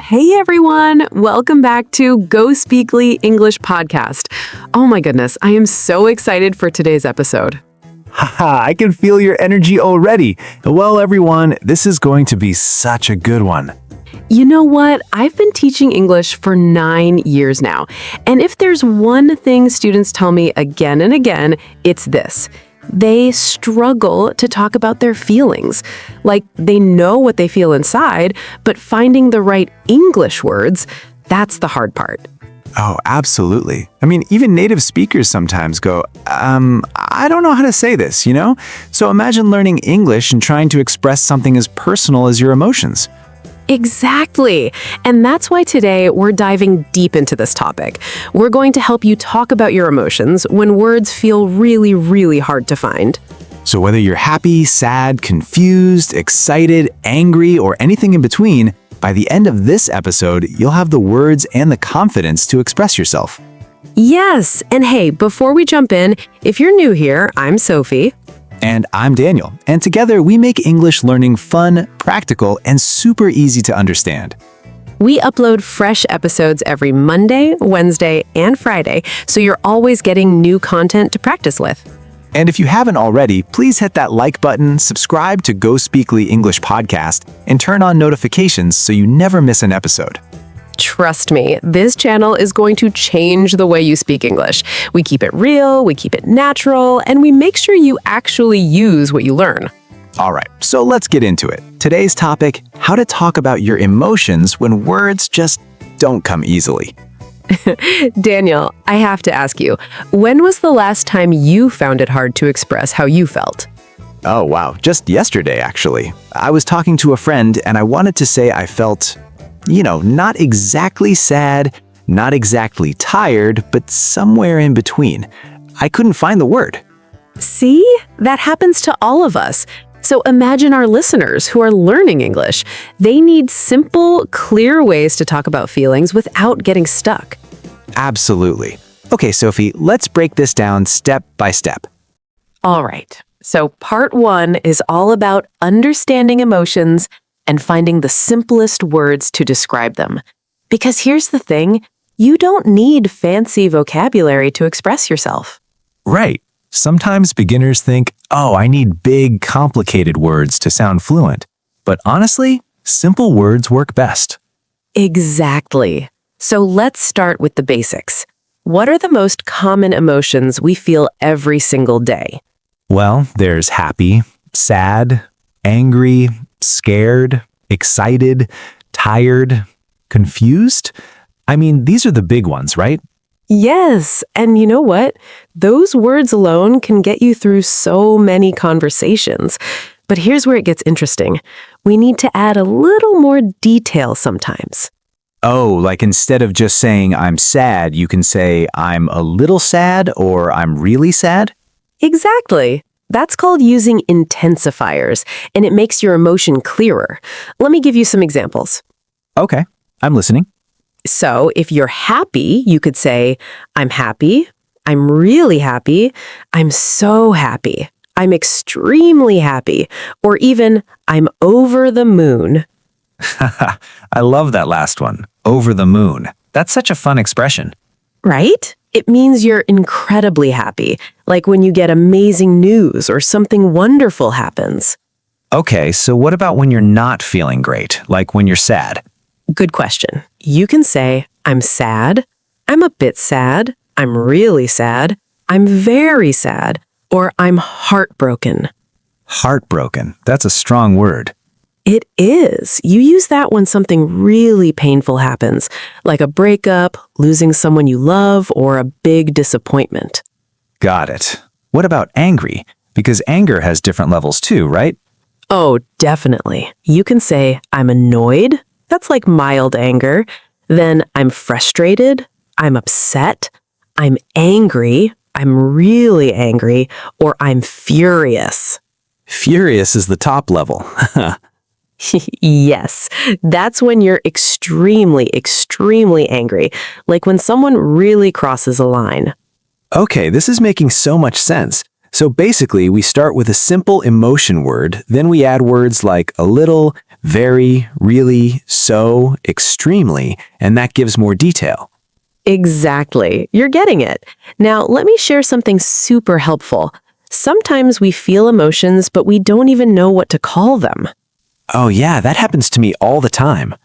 Hey everyone, welcome back to GOSPEAKLY English Podcast. Oh my goodness, I am so excited for today's episode. Haha, I can feel your energy already. Well, everyone, this is going to be such a good one. You know what? I've been teaching English for 9 years now. And if there's one thing students tell me again and again, it's this. They struggle to talk about their feelings. Like they know what they feel inside, but finding the right English words, that's the hard part. Oh, absolutely. I mean, even native speakers sometimes go, I don't know how to say this, you know? So imagine learning English and trying to express something as personal as your emotions. Exactly. And that's why today we're diving deep into this topic. We're going to help you talk about your emotions when words feel really, really hard to find. So whether you're happy, sad, confused, excited, angry, or anything in between, by the end of this episode, you'll have the words and the confidence to express yourself. Yes. And hey, before we jump in, if you're new here, I'm Sophie. And I'm Daniel, and together we make English learning fun, practical, and super easy to understand. We upload fresh episodes every Monday, Wednesday, and Friday, so you're always getting new content to practice with. And if you haven't already, please hit that like button, subscribe to GOSPEAKLY English Podcast, and turn on notifications so you never miss an episode. Trust me, this channel is going to change the way you speak English. We keep it real, we keep it natural, and we make sure you actually use what you learn. All right, so let's get into it. Today's topic, how to talk about your emotions when words just don't come easily. Daniel, I have to ask you, when was the last time you found it hard to express how you felt? Oh, wow, just yesterday, actually. I was talking to a friend and I wanted to say I felt, not exactly sad, not exactly tired, but somewhere in between. I couldn't find the word. See? That happens to all of us. So imagine our listeners who are learning English. They need simple, clear ways to talk about feelings without getting stuck. Absolutely. Okay, Sophie, let's break this down step by step. All right. So part 1 is all about understanding emotions and finding the simplest words to describe them. Because here's the thing, you don't need fancy vocabulary to express yourself. Right. Sometimes beginners think, I need big, complicated words to sound fluent. But honestly, simple words work best. Exactly. So let's start with the basics. What are the most common emotions we feel every single day? Well, there's happy, sad, angry, scared, excited, tired, confused. I mean, these are the big ones, right? Yes, and you know what? Those words alone can get you through so many conversations. But here's where it gets interesting. We need to add a little more detail sometimes. Oh, like instead of just saying I'm sad, you can say I'm a little sad or I'm really sad? Exactly. That's called using intensifiers, and it makes your emotion clearer. Let me give you some examples. Okay, I'm listening. So if you're happy, you could say, I'm happy, I'm really happy, I'm so happy, I'm extremely happy, or even, I'm over the moon. I love that last one, over the moon. That's such a fun expression. Right? It means you're incredibly happy, like when you get amazing news or something wonderful happens. Okay, so what about when you're not feeling great, like when you're sad? Good question. You can say, I'm sad, I'm a bit sad, I'm really sad, I'm very sad, or I'm heartbroken. Heartbroken. That's a strong word. It is. You use that when something really painful happens, like a breakup, losing someone you love, or a big disappointment. Got it. What about angry? Because anger has different levels too, right? Oh, definitely. You can say, I'm annoyed. That's like mild anger. Then I'm frustrated. I'm upset. I'm angry. I'm really angry. Or I'm furious. Furious is the top level. Yes, that's when you're extremely, extremely angry, like when someone really crosses a line. Okay, this is making so much sense. So basically, we start with a simple emotion word, then we add words like a little, very, really, so, extremely, and that gives more detail. Exactly. You're getting it. Now, let me share something super helpful. Sometimes we feel emotions, but we don't even know what to call them. Oh yeah, that happens to me all the time.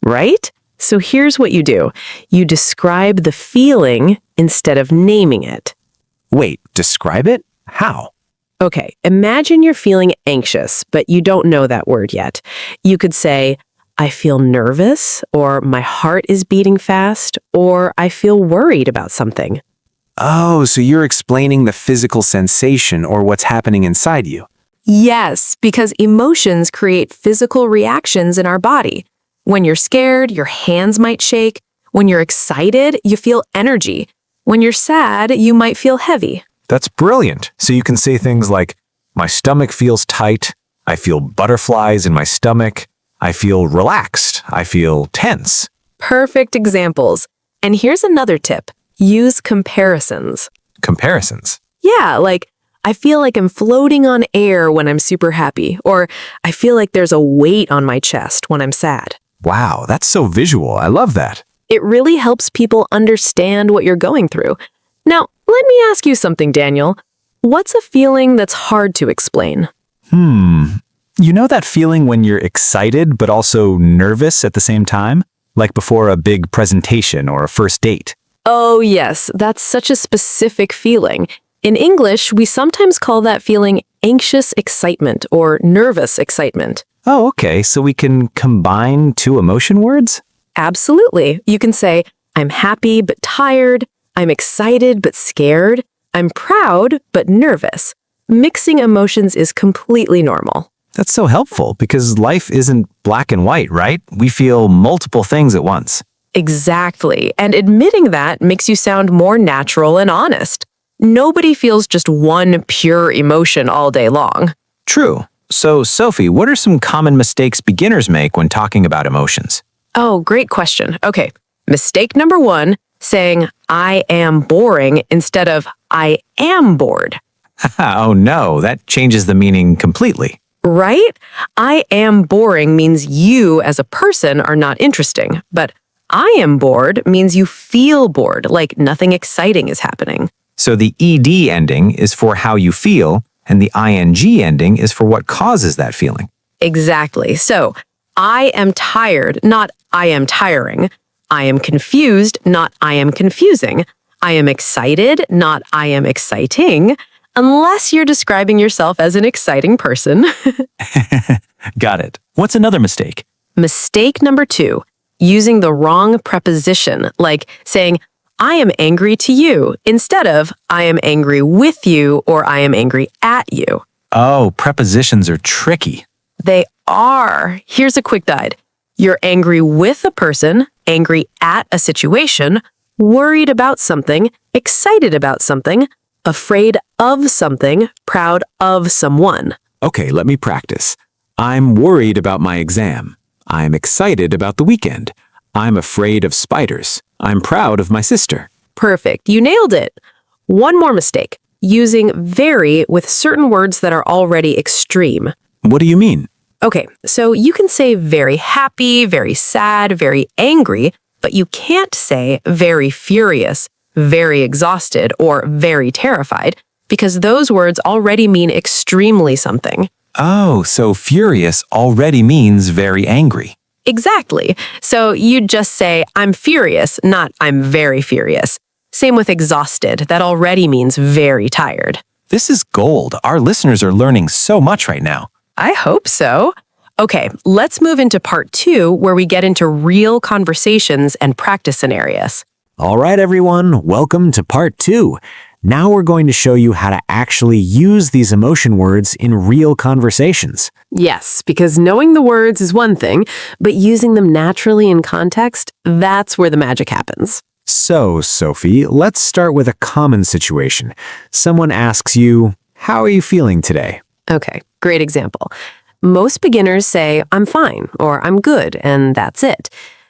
Right? So here's what you do. You describe the feeling instead of naming it. Wait, describe it? How? Okay, imagine you're feeling anxious, but you don't know that word yet. You could say, I feel nervous, or my heart is beating fast, or I feel worried about something. Oh, so you're explaining the physical sensation or what's happening inside you. Yes, because emotions create physical reactions in our body. When you're scared, your hands might shake. When you're excited, you feel energy. When you're sad, you might feel heavy. That's brilliant. So you can say things like, my stomach feels tight, I feel butterflies in my stomach, I feel relaxed, I feel tense. Perfect examples. And here's another tip. Use comparisons. Comparisons. Yeah, like, I feel like I'm floating on air when I'm super happy, or I feel like there's a weight on my chest when I'm sad. Wow, that's so visual. I love that. It really helps people understand what you're going through. Now, let me ask you something, Daniel. What's a feeling that's hard to explain? You know that feeling when you're excited but also nervous at the same time? Like before a big presentation or a first date. Oh, yes, that's such a specific feeling. In English, we sometimes call that feeling anxious excitement or nervous excitement. Oh, okay, so we can combine two emotion words? Absolutely. You can say, I'm happy but tired. I'm excited but scared. I'm proud but nervous. Mixing emotions is completely normal. That's so helpful because life isn't black and white, right? We feel multiple things at once. Exactly. And admitting that makes you sound more natural and honest. Nobody feels just one pure emotion all day long. True. So, Sophie, what are some common mistakes beginners make when talking about emotions? Oh, great question. Okay. Mistake number 1, saying, I am boring instead of I am bored. Oh no, that changes the meaning completely. Right? I am boring means you as a person are not interesting, but I am bored means you feel bored, like nothing exciting is happening. So the ed ending is for how you feel, and the ing ending is for what causes that feeling. Exactly. So, I am tired, not I am tiring. I am confused, not I am confusing. I am excited, not I am exciting, unless you're describing yourself as an exciting person. Got it. What's another mistake? Mistake number 2, using the wrong preposition, like saying, I am angry to you, instead of I am angry with you or I am angry at you. Oh, prepositions are tricky. They are. Here's a quick guide. You're angry with a person, angry at a situation, worried about something, excited about something, afraid of something, proud of someone. Okay, let me practice. I'm worried about my exam. I'm excited about the weekend. I'm afraid of spiders. I'm proud of my sister. Perfect. You nailed it. One more mistake. Using very with certain words that are already extreme. What do you mean? Okay, so you can say very happy, very sad, very angry, but you can't say very furious, very exhausted, or very terrified, because those words already mean extremely something. Oh, so furious already means very angry. Exactly. So you'd just say, I'm furious, not I'm very furious. Same with exhausted. That already means very tired. This is gold. Our listeners are learning so much right now. I hope so. Okay, let's move into part 2, where we get into real conversations and practice scenarios. All right, everyone, welcome to part 2. Now we're going to show you how to actually use these emotion words in real conversations. Yes, because knowing the words is one thing, but using them naturally in context, that's where the magic happens. So, Sophie, let's start with a common situation. Someone asks you, how are you feeling today? Okay, great example. Most beginners say, I'm fine, or I'm good, and that's it.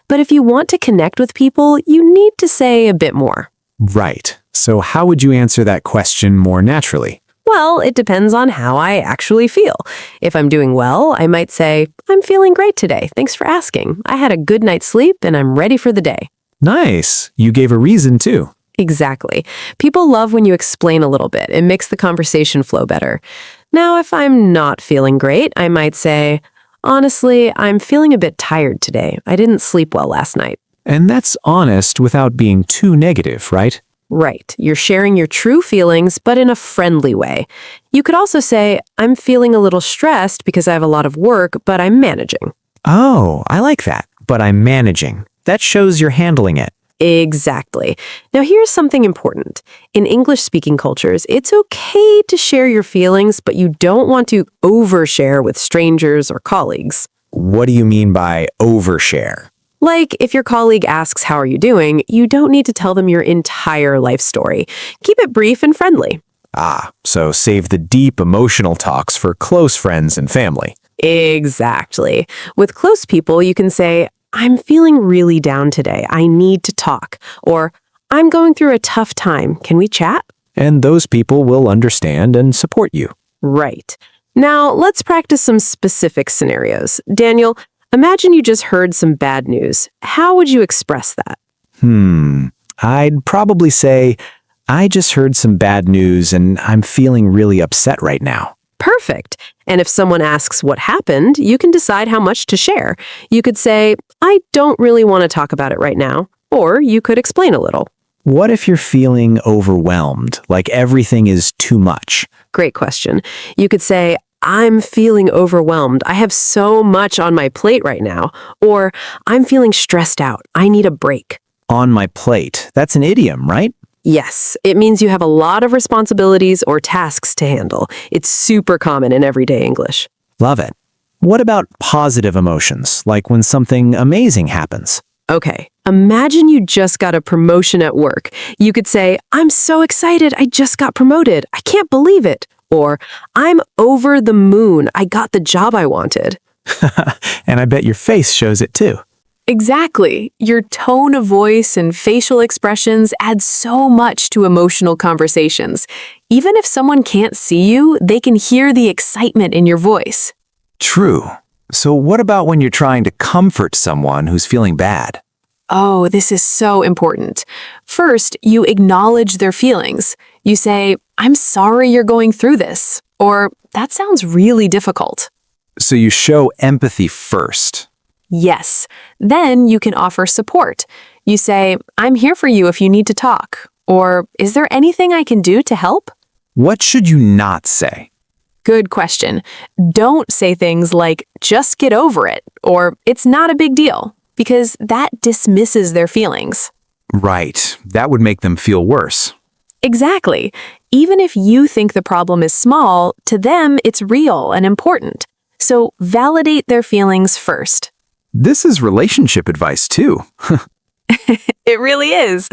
But if you want to connect with people, you need to say a bit more. Right. So how would you answer that question more naturally? Well, it depends on how I actually feel. If I'm doing well, I might say, I'm feeling great today. Thanks for asking. I had a good night's sleep and I'm ready for the day. Nice. You gave a reason too. Exactly. People love when you explain a little bit. It makes the conversation flow better. Now, if I'm not feeling great, I might say, honestly, I'm feeling a bit tired today. I didn't sleep well last night. And that's honest without being too negative, right? Right. You're sharing your true feelings, but in a friendly way. You could also say, I'm feeling a little stressed because I have a lot of work, but I'm managing. Oh, I like that. But I'm managing. That shows you're handling it. Exactly. Now, here's something important. In English-speaking cultures, it's okay to share your feelings, but you don't want to overshare with strangers or colleagues. What do you mean by overshare? Like, if your colleague asks, how are you doing, you don't need to tell them your entire life story. Keep it brief and friendly. So save the deep emotional talks for close friends and family. Exactly. With close people, you can say, I'm feeling really down today. I need to talk. Or, I'm going through a tough time. Can we chat? And those people will understand and support you. Right. Now, let's practice some specific scenarios. Daniel, imagine you just heard some bad news. How would you express that? I'd probably say, I just heard some bad news and I'm feeling really upset right now. Perfect. And if someone asks what happened, you can decide how much to share. You could say, I don't really want to talk about it right now. Or you could explain a little. What if you're feeling overwhelmed, like everything is too much? Great question. You could say, I'm feeling overwhelmed. I have so much on my plate right now. Or, I'm feeling stressed out. I need a break. On my plate. That's an idiom, right? Yes, it means you have a lot of responsibilities or tasks to handle. It's super common in everyday English. Love it. What about positive emotions, like when something amazing happens? Okay, imagine you just got a promotion at work. You could say, I'm so excited, I just got promoted. I can't believe it. Or, I'm over the moon. I got the job I wanted. And I bet your face shows it too. Exactly. Your tone of voice and facial expressions add so much to emotional conversations. Even if someone can't see you, they can hear the excitement in your voice. True. So what about when you're trying to comfort someone who's feeling bad? Oh, this is so important. First, you acknowledge their feelings. You say, I'm sorry you're going through this. Or, that sounds really difficult. So you show empathy first. Yes. Then you can offer support. You say, I'm here for you if you need to talk. Or, is there anything I can do to help? What should you not say? Good question. Don't say things like, just get over it, or it's not a big deal, because that dismisses their feelings. Right. That would make them feel worse. Exactly. Even if you think the problem is small, to them it's real and important. So validate their feelings first. This is relationship advice too. It really is.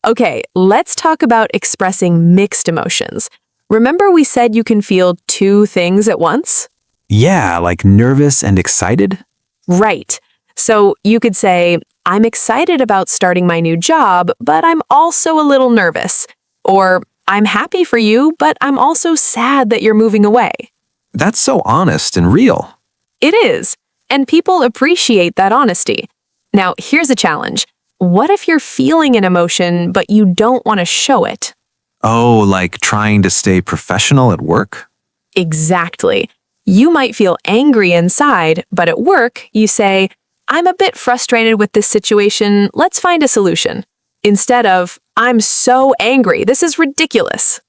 Okay, let's talk about expressing mixed emotions. Remember we said you can feel two things at once? Yeah, like nervous and excited? Right. So you could say, I'm excited about starting my new job, but I'm also a little nervous. Or, I'm happy for you, but I'm also sad that you're moving away. That's so honest and real. It is. And people appreciate that honesty. Now, here's a challenge. What if you're feeling an emotion, but you don't want to show it? Oh, like trying to stay professional at work? Exactly. You might feel angry inside, but at work, you say, I'm a bit frustrated with this situation. Let's find a solution. Instead of, I'm so angry. This is ridiculous.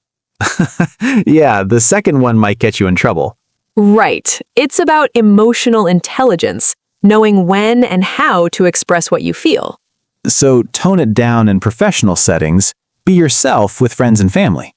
Yeah, the second one might get you in trouble. Right. It's about emotional intelligence, knowing when and how to express what you feel. So tone it down in professional settings. Be yourself with friends and family.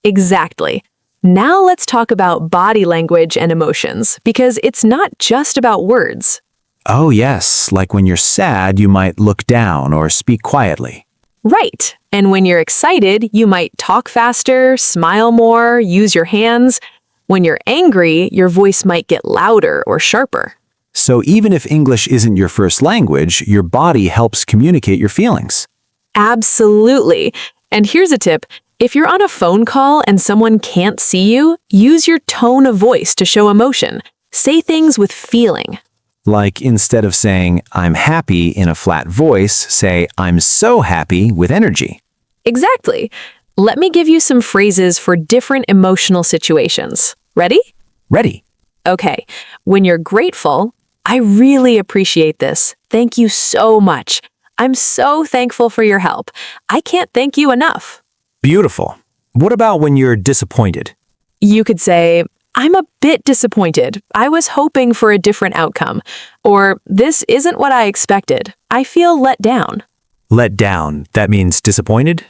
Exactly. Now let's talk about body language and emotions, because it's not just about words. Oh yes, like when you're sad, you might look down or speak quietly. Right. And when you're excited, you might talk faster, smile more, use your hands. When you're angry, your voice might get louder or sharper. So even if English isn't your first language, your body helps communicate your feelings. Absolutely. And here's a tip. If you're on a phone call and someone can't see you, use your tone of voice to show emotion. Say things with feeling. Like instead of saying, I'm happy in a flat voice, say, I'm so happy with energy. Exactly. Let me give you some phrases for different emotional situations. Ready? Ready. Okay. When you're grateful, I really appreciate this. Thank you so much. I'm so thankful for your help. I can't thank you enough. Beautiful. What about when you're disappointed? You could say, I'm a bit disappointed. I was hoping for a different outcome. Or, this isn't what I expected. I feel let down. Let down, that means disappointed?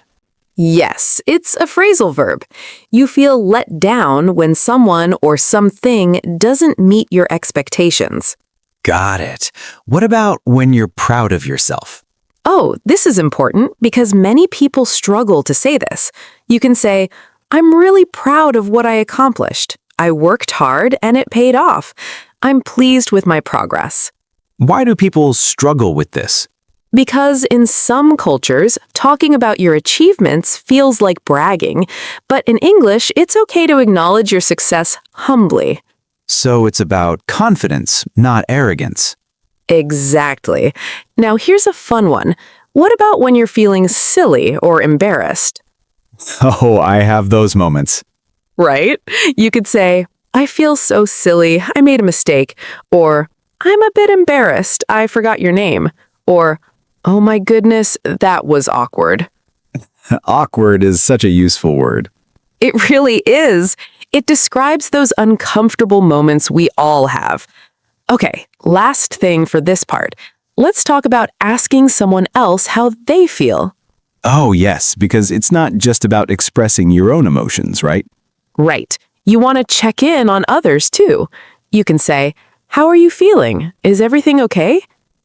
Yes, it's a phrasal verb. You feel let down when someone or something doesn't meet your expectations. Got it. What about when you're proud of yourself? Oh, this is important because many people struggle to say this. You can say, I'm really proud of what I accomplished. I worked hard and it paid off. I'm pleased with my progress. Why do people struggle with this? Because in some cultures, talking about your achievements feels like bragging, but in English, it's okay to acknowledge your success humbly. So it's about confidence, not arrogance. Exactly. Now here's a fun one. What about when you're feeling silly or embarrassed? Oh, I have those moments. Right? You could say, I feel so silly, I made a mistake. Or, I'm a bit embarrassed, I forgot your name. Or, oh my goodness, that was awkward. Awkward is such a useful word. It really is. It describes those uncomfortable moments we all have. Okay, last thing for this part. Let's talk about asking someone else how they feel. Oh, yes, because it's not just about expressing your own emotions, right? Right. You want to check in on others, too. You can say, how are you feeling? Is everything okay?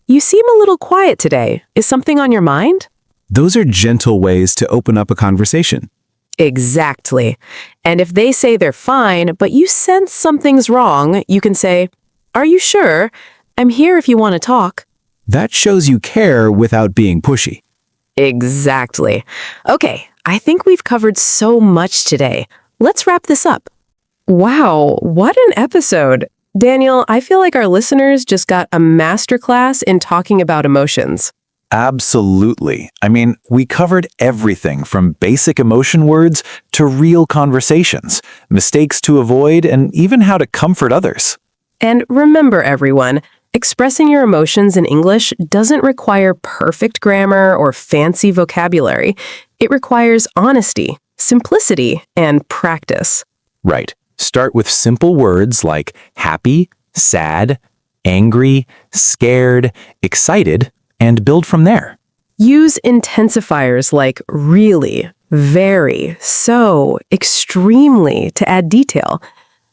You seem a little quiet today. Is something on your mind? Those are gentle ways to open up a conversation. Exactly. And if they say they're fine, but you sense something's wrong, you can say, are you sure? I'm here if you want to talk. That shows you care without being pushy. Exactly. Okay, I think we've covered so much today. Let's wrap this up. Wow, what an episode. Daniel, I feel like our listeners just got a masterclass in talking about emotions. Absolutely. I mean, we covered everything from basic emotion words to real conversations, mistakes to avoid, and even how to comfort others. And remember, everyone, expressing your emotions in English doesn't require perfect grammar or fancy vocabulary. It requires honesty, simplicity, and practice. Right. Start with simple words like happy, sad, angry, scared, excited, and build from there. Use intensifiers like really, very, so, extremely to add detail.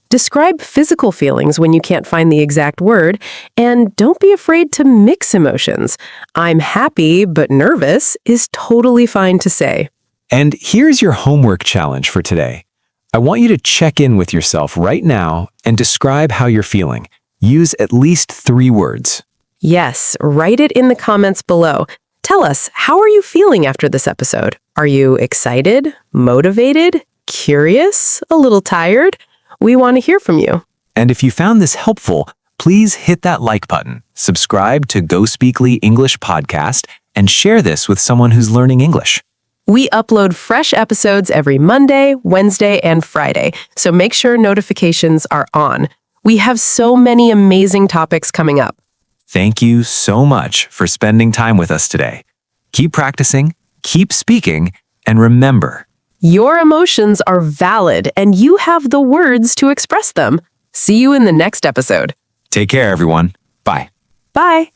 Describe physical feelings when you can't find the exact word, and don't be afraid to mix emotions. I'm happy but nervous is totally fine to say. And here's your homework challenge for today. I want you to check in with yourself right now and describe how you're feeling. Use at least 3 words. Yes, write it in the comments below. Tell us, how are you feeling after this episode? Are you excited, motivated, curious, a little tired? We want to hear from you. And if you found this helpful, please hit that like button, subscribe to GOSPEAKLY English Podcast, and share this with someone who's learning English. We upload fresh episodes every Monday, Wednesday, and Friday, so make sure notifications are on. We have so many amazing topics coming up. Thank you so much for spending time with us today. Keep practicing, keep speaking, and remember, Your emotions are valid, and you have the words to express them. See you in the next episode. take care, everyone. Bye. Bye.